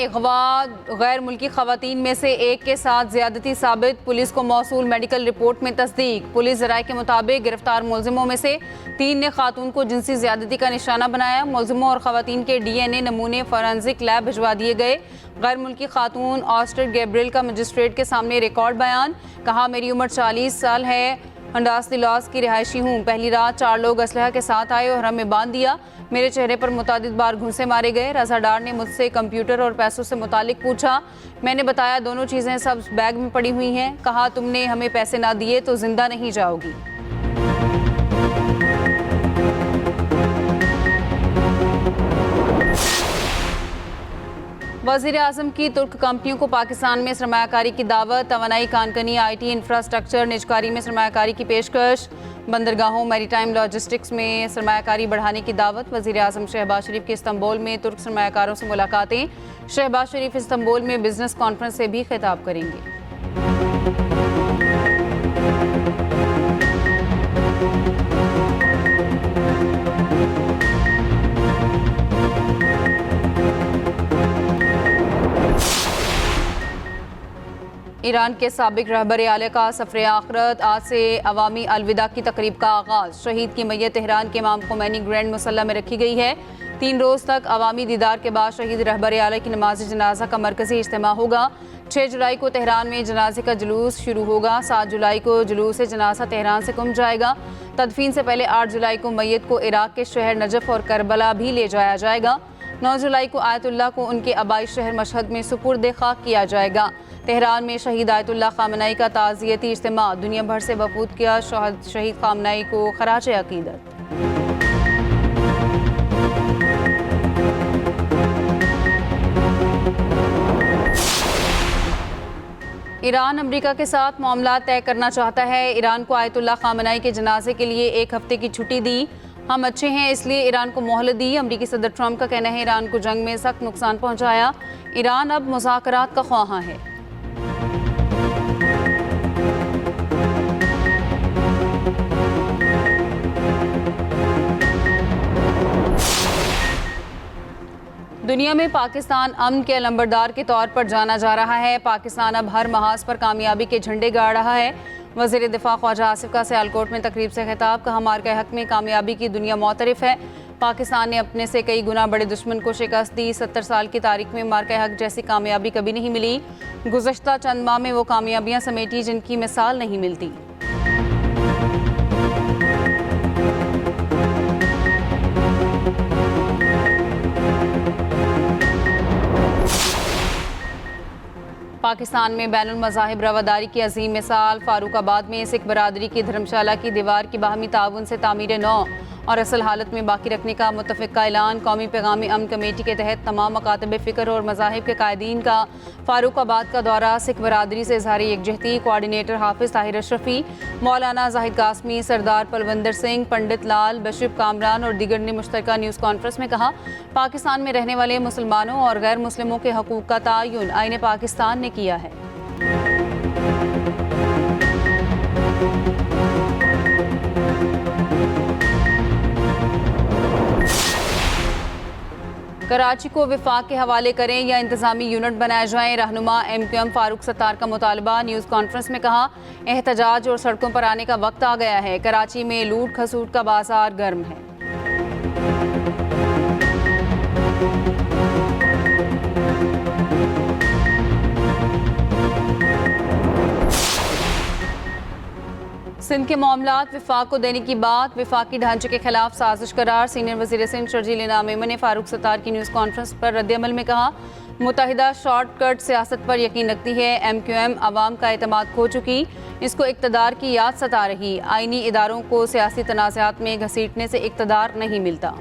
अगवा गैर मुल्की खवातीन में से एक के साथ ज्यादती साबित, पुलिस को मौसूल मेडिकल रिपोर्ट में तस्दीक। पुलिस ज़राए के मुताबिक गिरफ्तार मुलजिमों में से 3 ने खातून को जिनसी ज्यादती का निशाना बनाया। मुलजिमों और खवातीन के DNA नमूने फॉरेंसिक लैब भिजवा दिए गए। गैर मुल्की खातून ऑस्टर गैब्रियल का मजिस्ट्रेट के सामने रिकॉर्ड बयान। कहा, मेरी उम्र 40 साल है, हंडास दिलौस की रिहायशी हूँ। पहली रात 4 लोग असलहा के साथ आए और हमें बांध दिया। मेरे चेहरे पर मुतादिद बार घूंसे मारे गए। रज़ादार ने मुझसे कंप्यूटर और पैसों से मुतालिक पूछा। मैंने बताया दोनों चीज़ें सब बैग में पड़ी हुई हैं। कहा, तुमने हमें पैसे ना दिए तो जिंदा नहीं जाओगी। वज़ीर आज़म की तुर्क कंपनियों को पाकिस्तान में सरमायाकारी की दावत। तवानाई, कानकनी, IT, इंफ्रास्ट्रक्चर, निजकारी में सरमायाकारी की पेशकश। बंदरगाहों, मैरीटाइम लॉजिस्टिक्स में सरमायाकारी बढ़ाने की दावत। वज़ीर आज़म शहबाज शरीफ की इस्तांबुल में तुर्क सरमायाकारों से मुलाकातें। शहबाज शरीफ इस्तांबुल में बिजनेस कॉन्फ्रेंस से भी खिताब करेंगे। ईरान के साबिक रहबर आला का सफ़र आखिरत। आज से अवामी अलविदा की तकरीब का आगाज़। शहीद की मैयत तेहरान के इमाम खुमैनी ग्रैंड मुसल्ला में रखी गई है। 3 रोज़ तक अवामी दीदार के बाद शहीद रहबर आला की नमाज जनाजा का मरकज़ी इज्तिमा होगा। 6 जुलाई को तेहरान में जनाजे का जुलूस शुरू होगा। 7 जुलाई को जुलूस जनाजा तेहरान से कुम जाएगा। तदफीन से पहले 8 जुलाई को मैयत को इराक के शहर नजफ और करबला भी ले जाया जाएगा। 9 जुलाई को आयतुल्लाह को उनके आबाई शहर मशहद में सुपुर्द खाक किया जाएगा। तेहरान में शहीद आयतुल्लाह खामनाई का ताज़ियती इज्तिमा। दुनिया भर से वफूद किया शहीद खामनाई को खराज अकीदत। ईरान अमेरिका के साथ मामला तय करना चाहता है। ईरान को आयतुल्लाह खामनाई के जनाजे के लिए 1 हफ्ते की छुट्टी दी। हम अच्छे हैं इसलिए ईरान को मोहलत दी। अमेरिकी सदर ट्रंप का कहना है, ईरान को जंग में सख्त नुकसान पहुंचाया। ईरान अब मुज़ाकरात का ख्वाहां है। दुनिया में पाकिस्तान अमन के अलंबरदार के तौर पर जाना जा रहा है। पाकिस्तान अब हर महाज पर कामयाबी के झंडे गाड़ रहा है। वज़ीर दिफा ख्वाजा आसिफ का सियालकोट में तकरीब से खिताब। कहा, मार्का हक में कामयाबी की दुनिया मोतरफ है। पाकिस्तान ने अपने से कई गुना बड़े दुश्मन को शिकस्त दी। 70 साल की तारीख में मार्का हक जैसी कामयाबी कभी नहीं मिली। गुज़श्ता चंद माह में वो कामयाबियाँ समेटी जिनकी मिसाल नहीं मिलती। पाकिस्तान में बैनुल मज़ाहिब रवादारी की अजीम मिसाल। फारूकाबाद में सिख बरादरी की धर्मशाला की दीवार की बाहमी ताउन से तामीर नौ और असल हालत में बाकी रखने का मुत्तफ़िक़ा ऐलान। कौमी पैगामी अमन कमेटी के तहत तमाम मकातब फ़िक्र और मज़ाहिब के कायदीन का फारूकाबाद का दौरा। सिख बरादरी से इज़हार यकजहती। कोआर्डिनेटर हाफिज़ ताहिर अशरफी, मौलाना जाहिद कासमी, सरदार पलवंदर सिंह, पंडित लाल, बशीर कामरान और दीगर ने मुश्तरका न्यूज़ कॉन्फ्रेंस में कहा, पाकिस्तान में रहने वाले मुसलमानों और गैर मुस्लिमों के हकूक़ का तयन आईन पाकिस्तान ने किया है। कराची को विफाक के हवाले करें या इंतजामी यूनिट बनाए जाएं। रहनुमा MQM फारूक सत्तार का मुतालबा। न्यूज़ कॉन्फ्रेंस में कहा, एहतजाज और सड़कों पर आने का वक्त आ गया है। कराची में लूट खसूट का बाजार गर्म है। सिंध के मामलात विफाक को देने की बात। विफाकी ढांचे के खिलाफ साजिश करार। सीनियर वज़ीर सिंध शर्जील इनाम मेमन ने फारूक सत्तार की न्यूज़ कॉन्फ्रेंस पर रद्द-ए-अमल में कहा, मुत्तहिदा शॉर्टकट सियासत पर यकीन रखती है। MQM अवाम का एतमाद खो चुकी। इसको इक़्तिदार की याद सता रही। आईनी इदारों को सियासी तनाज़ात में घसीटने से इक़्तिदार नहीं मिलता।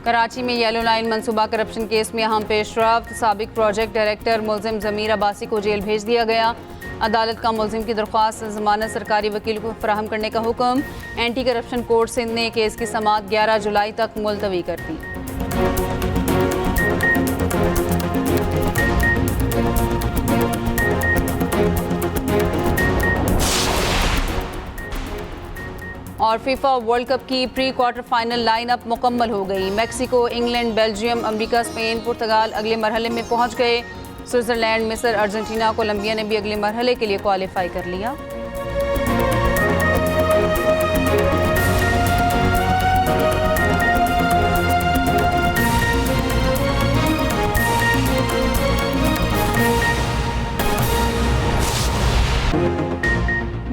कराची में येलो लाइन मंसूबा करप्शन केस में अहम पेशरफ्त। साबिक प्रोजेक्ट डायरेक्टर मुलजिम ज़मीर अब्बासी को जेल भेज दिया गया। अदालत का मुलजिम की दरख्वास्त ज़मानत सरकारी वकील को फराहम करने का हुक्म। एंटी करप्शन कोर्ट सिंध ने केस की समाअत 11 जुलाई तक मुलतवी कर दी। और फीफा वर्ल्ड कप की प्री क्वार्टर फाइनल लाइनअप मुकम्मल हो गई। Mexico, England, Belgium, America, Spain, पुर्तगाल अगले मरहले में पहुंच गए। स्विट्जरलैंड, मिस्र, अर्जेंटीना, कोलंबिया ने भी अगले मरहले के लिए क्वालिफाई कर लिया।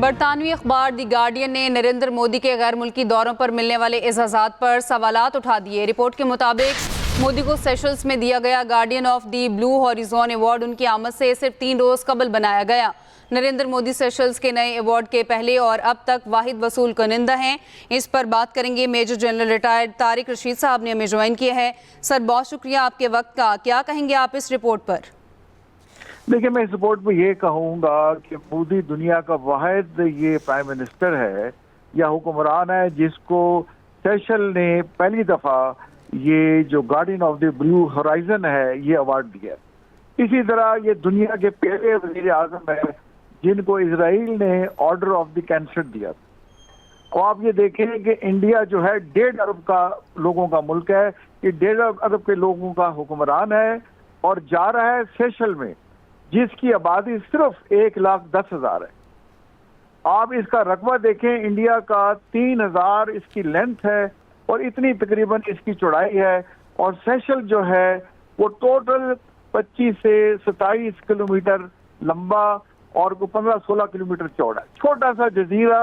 बरतानवी अखबार दी गार्डियन ने नरेंद्र मोदी के गैर मुल्की दौरों पर मिलने वाले एजाज़ात पर सवालात उठा दिए। रिपोर्ट के मुताबिक मोदी को सेशल्स में दिया गया guardian of the blue horizon award उनकी आमद से सिर्फ 3 रोज़ कबल बनाया गया। नरेंद्र मोदी सेशल्स के नए अवार्ड के पहले और अब तक वाहिद वसूल कनिंदा हैं। इस पर बात करेंगे। Major general retired Tariq Rashid साहब ने हमें ज्वाइन किया है। सर, बहुत शुक्रिया आपके वक्त का। क्या कहेंगे आप इस रिपोर्ट पर? देखिए, मैं इस रिपोर्ट में ये कहूँगा कि मोदी दुनिया का वाहिद ये प्राइम मिनिस्टर है या हुक्मरान है जिसको सेशल ने पहली दफ़ा ये जो guardian of the blue horizon है ये अवार्ड दिया। इसी तरह ये दुनिया के पहले वज़ीर आज़म है जिनको इजराइल ने ऑर्डर ऑफ द कैंसर दिया। और आप ये देखें कि इंडिया जो है 1.5 अरब का लोगों का मुल्क है, ये 1.5 अरब के लोगों का हुक्मरान है और जा रहा है सेशल में जिसकी आबादी सिर्फ 1,10,000 है। आप इसका रकबा देखें, इंडिया का 3,000 इसकी लेंथ है और इतनी तकरीबन इसकी चौड़ाई है। और सेशल जो है वो टोटल 25 से 27 किलोमीटर लंबा और 15-16 किलोमीटर चौड़ा है। छोटा सा जजीरा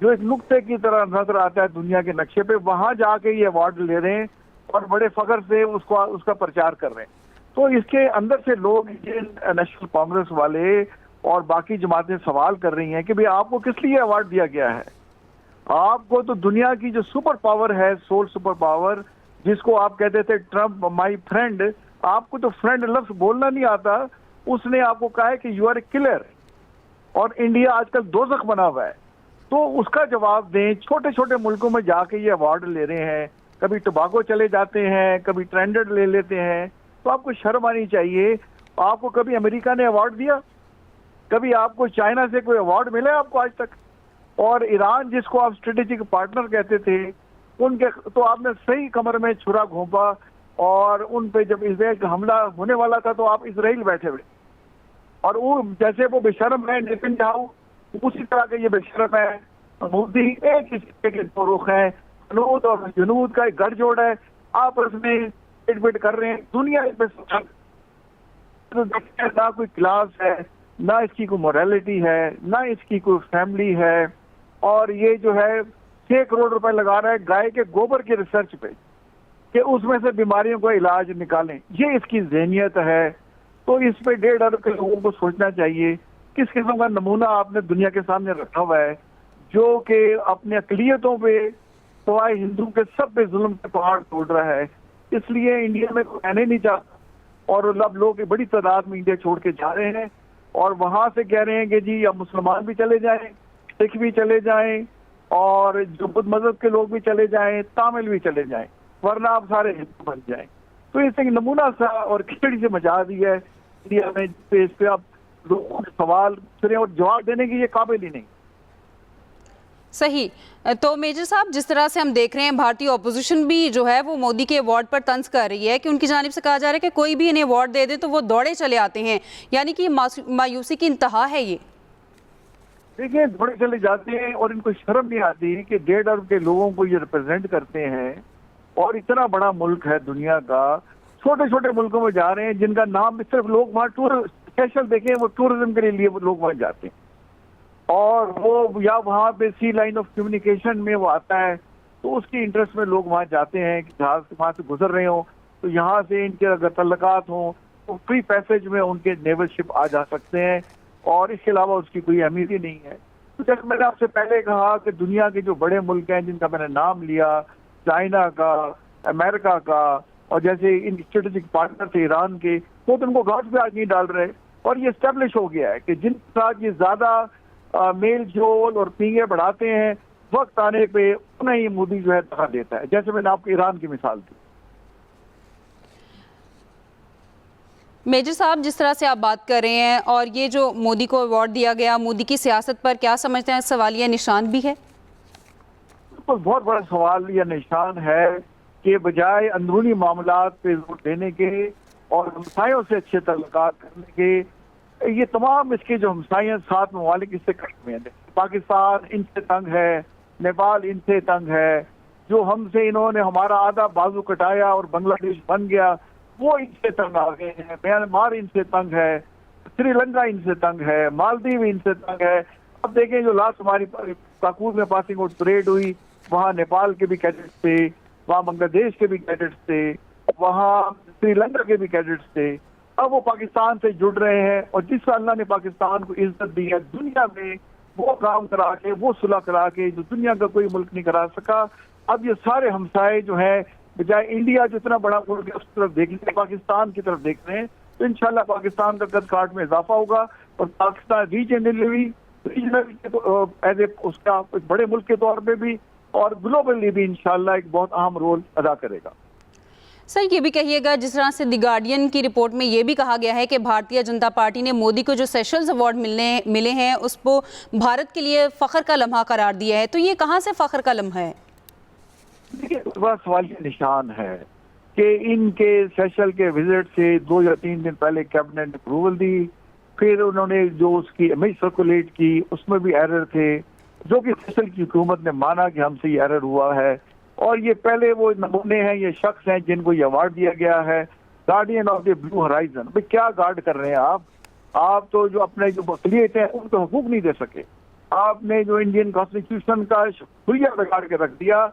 जो एक नुक्ते की तरह नजर आता है दुनिया के नक्शे पे, वहां जाके ये अवार्ड ले रहे हैं और बड़े फख्र से उसका प्रचार कर रहे हैं। तो इसके अंदर से लोग इंडियन नेशनल कांग्रेस वाले और बाकी जमातें सवाल कर रही हैं कि भाई आपको किस लिए अवार्ड दिया गया है? आपको तो दुनिया की जो सुपर पावर है, सोल सुपर पावर, जिसको आप कहते थे ट्रम्प माय फ्रेंड, आपको तो फ्रेंड लफ्ज बोलना नहीं आता, उसने आपको कहा है कि यू आर ए किलर और इंडिया आजकल दोज़ख बना हुआ है। तो उसका जवाब दें। छोटे छोटे मुल्कों में जाके ये अवार्ड ले रहे हैं, कभी टोबागो चले जाते हैं, कभी ट्रेंडेड ले लेते हैं, तो आपको शर्म आनी चाहिए। आपको कभी अमेरिका ने अवार्ड दिया? कभी आपको चाइना से कोई अवार्ड मिला आपको आज तक? और ईरान जिसको आप स्ट्रेटेजिक पार्टनर कहते थे, उनके तो आपने सही कमर में छुरा घोंपा और उन पे जब इसराइल का हमला होने वाला था तो आप इसराइल बैठे हुए। और वो जैसे वो बेशर्म है नेतन्याहू, उसी तरह के ये बेशर्म है मोदी। एक ही सिक्के के 2 रुख हैं, हनूद और जुनूद का एक गठजोड़ है, आपस में पिट कर रहे हैं। दुनिया इस पे तो ना कोई क्लास है, ना इसकी कोई मोरालिटी है, ना इसकी कोई फैमिली है। और ये जो है 6 करोड़ रुपए लगा रहा है गाय के गोबर की रिसर्च पे कि उसमें से बीमारियों का इलाज निकालें, ये इसकी ज़हनियत है। तो इस पे 1.5 अरब के लोगों को सोचना चाहिए किस किस्म का नमूना आपने दुनिया के सामने रखा हुआ है जो कि अपने अकलियतों पे सवाए हिंदू के सब पे जुल्म के पहाड़ तोड़ रहा है। इसलिए इंडिया में कोई रहने नहीं चाहता और अब लोग बड़ी तादाद में इंडिया छोड़ के जा रहे हैं और वहां से कह रहे हैं कि जी अब मुसलमान भी चले जाएं, सिख भी चले जाएं और जो बुद्ध मजहब के लोग भी चले जाएं, तामिल भी चले जाएं, वरना आप सारे हिंदू बन जाएं। तो इस एक नमूना सा और खिचड़ी से मचा दी है इंडिया में, इस पे आप लोगों के सवाल करें और जवाब देने की ये काबिल ही नहीं। सही। तो मेजर साहब, जिस तरह से हम देख रहे हैं भारतीय ऑपोजिशन भी जो है वो मोदी के अवार्ड पर तंज कर रही है कि उनकी जानिब से कहा जा रहा है कि कोई भी इन्हें अवार्ड दे दे तो वो दौड़े चले आते हैं, यानी कि मायूसी की इंतहा है ये। देखिए, दौड़े चले जाते हैं और इनको शर्म नहीं आती कि 1.5 अरब के लोगों को ये रिप्रेजेंट करते हैं और इतना बड़ा मुल्क है दुनिया का। छोटे छोटे मुल्कों में जा रहे हैं जिनका नाम सिर्फ लोग वहाँ स्पेशल देखें, वो टूरिज्म के लिए वो लोग वहाँ जाते हैं और वो या वहाँ पे सी लाइन ऑफ कम्युनिकेशन में वो आता है तो उसकी इंटरेस्ट में लोग वहाँ जाते हैं कि जहाज वहाँ से गुजर रहे हो तो यहाँ से इनके अगर तल्लकात हों तो फ्री पैसेज में उनके नेवल शिप आ जा सकते हैं और इसके अलावा उसकी कोई अहमियत ही नहीं है। तो जैसे मैंने आपसे पहले कहा कि दुनिया के जो बड़े मुल्क हैं जिनका मैंने नाम लिया, चाइना का, अमेरिका का और जैसे इन स्ट्रेटेजिक पार्टनर थे ईरान के, तो उनको घाट पे आज नहीं डाल रहे और ये स्टेब्लिश हो गया है कि जिनके साथ ये ज्यादा मेल जोल और पींगे बढ़ाते हैं, वक्त आने पे उन्हें ही मोदी जो है दखा देता है। जैसे मैंने आपको ईरान की मिसाल दी। मेजर साहब, जिस तरह से आप बात कर रहे हैं और ये जो मोदी को अवार्ड दिया गया, मोदी की सियासत पर क्या समझते हैं सवालिया निशान भी है? बिल्कुल बहुत बड़ा सवाल या निशान है कि बजाय अंदरूनी मामलात पे जोर देने के और हमसायों से अच्छे तल्लुकात करने के, ये तमाम इसके जो हमसाए 7 ममालिक इससे कट में हैं। पाकिस्तान इनसे तंग है, नेपाल इनसे तंग है, जो हमसे इन्होंने हमारा आधा बाजू कटाया और बांग्लादेश बन गया वो इनसे तंग आ गए हैं, म्यांमार इनसे तंग है, श्रीलंका इनसे तंग है, मालदीव इनसे तंग है। अब देखें जो लास्ट हमारी काकूर में पासिंग आउट परेड हुई, वहाँ नेपाल के भी कैडेट्स थे, वहाँ बांग्लादेश के भी कैडेट्स थे, वहाँ श्रीलंका के भी कैडेट्स थे। अब वो पाकिस्तान से जुड़ रहे हैं और जिस अल्लाह ने पाकिस्तान को इज्जत दी है दुनिया में, वो काम करा के, वो सुलह करा के जो दुनिया का कोई मुल्क नहीं करा सका। अब ये सारे हमसाए जो हैं बजाय इंडिया जितना बड़ा मुल्क है उस तरफ देख रहे हैं, पाकिस्तान की तरफ देख रहे हैं, तो इंशाल्लाह पाकिस्तान का कद काट में इजाफा होगा और पाकिस्तान रीजनली एज ए उसका एक बड़े मुल्क के तौर पे भी और ग्लोबली भी इंशाल्लाह एक बहुत अहम रोल अदा करेगा। सर ये भी कहिएगा, जिस तरह से द गार्डियन की रिपोर्ट में ये भी कहा गया है कि भारतीय जनता पार्टी ने मोदी को जो सेशल्स अवार्ड मिले हैं उसको भारत के लिए फ़ख्र का लम्हा करार दिया है, तो ये कहाँ से फ़ख्र का लम्हा है? देखिए बड़ा सवाल ये निशान है कि इनके सेशल के विजिट से 2 या 3 दिन पहले कैबिनेट अप्रूवल दी, फिर उन्होंने जो उसकी इमेज सर्कुलेट की उसमें भी एरर थे, जो कि सेशल की हुकूमत ने माना कि हमसे ये एरर हुआ है और ये पहले वो नमूने हैं, ये शख्स हैं जिनको ये अवार्ड दिया गया है guardian of the blue horizon. भाई क्या गार्ड कर रहे हैं आप तो जो अपने जो अक़लियत है उनको हकूक नहीं दे सके। आपने जो इंडियन कॉन्स्टिट्यूशन का हुलिया बिगाड़ के रख दिया,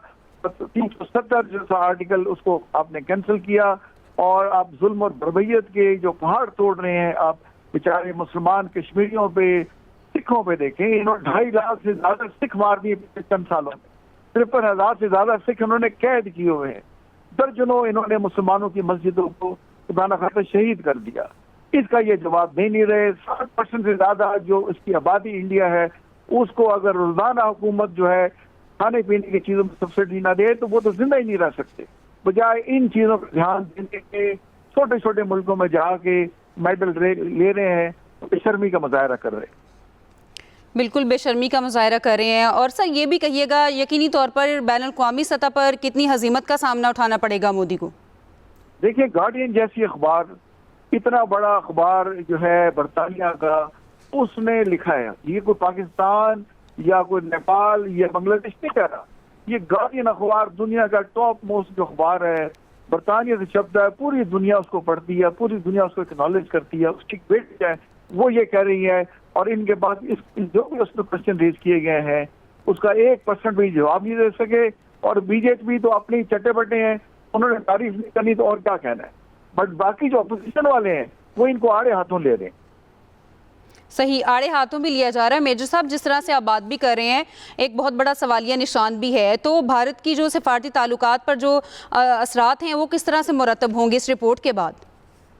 370 जो आर्टिकल उसको आपने कैंसिल किया और आप जुल्म और बर्बरियत के जो पहाड़ तोड़ रहे हैं, आप बेचारे मुसलमान कश्मीरियों पे, सिखों पे देखें, इन्होंने 2.5 लाख से ज्यादा सिख मार दिए पिछले चंद सालों में, 53,000 से ज्यादा सिख इन्होंने कैद किए हुए हैं, दर्जनों इन्होंने मुसलमानों की मस्जिदों को खुदा खातिर शहीद कर दिया। इसका ये जवाब दे नहीं रहे। 60% से ज्यादा जो इसकी आबादी इंडिया है उसको अगर रोजाना हुकूमत जो है खाने पीने की चीजों में सब्सिडी ना दे तो वो तो जिंदा ही नहीं रह सकते। बजाय इन चीजों पर ध्यान देने के छोटे छोटे मुल्कों में जाके मेडल ले रहे हैं, बेशर्मी का मुजाहरा कर रहे हैं। बिल्कुल बेशर्मी का मुजाहरा कर रहे हैं। और सर ये भी कहिएगा, यकीनी तौर पर बैनुल-अक़वामी सतह पर कितनी हजीमत का सामना उठाना पड़ेगा मोदी को? देखिए गार्डियन जैसी अखबार, इतना बड़ा अखबार जो है बरतानिया का, उसने लिखा है, ये कोई पाकिस्तान या कोई नेपाल या बांग्लादेश नहीं कह रहा, ये गार्डियन अखबार दुनिया का टॉप मोस्ट जो अखबार है, बरतानिया से छपता है, पूरी दुनिया उसको पढ़ती है, पूरी दुनिया उसको एक्नॉलेज करती है, उसकी बेटी है वो ये कह रही है। और इनके बाद जो भी उसमें क्वेश्चन रेज किए गए हैं उसका 1% भी जवाब नहीं दे सके। और बीजेपी तो अपने चट्टे बट्टे हैं, उन्होंने तारीफ नहीं करनी तो और क्या कहना है, बट बाकी जो अपोजिशन वाले हैं वो इनको आड़े हाथों ले रहे हैं। सही, आड़े हाथों भी लिया जा रहा है। मेजर साहब जिस तरह से आप बात भी कर रहे हैं, एक बहुत बड़ा सवालिया निशान भी है, तो भारत की जो सिफारती ताल्लुकात पर जो असरात हैं वो किस तरह से मुरतब होंगे इस रिपोर्ट के बाद?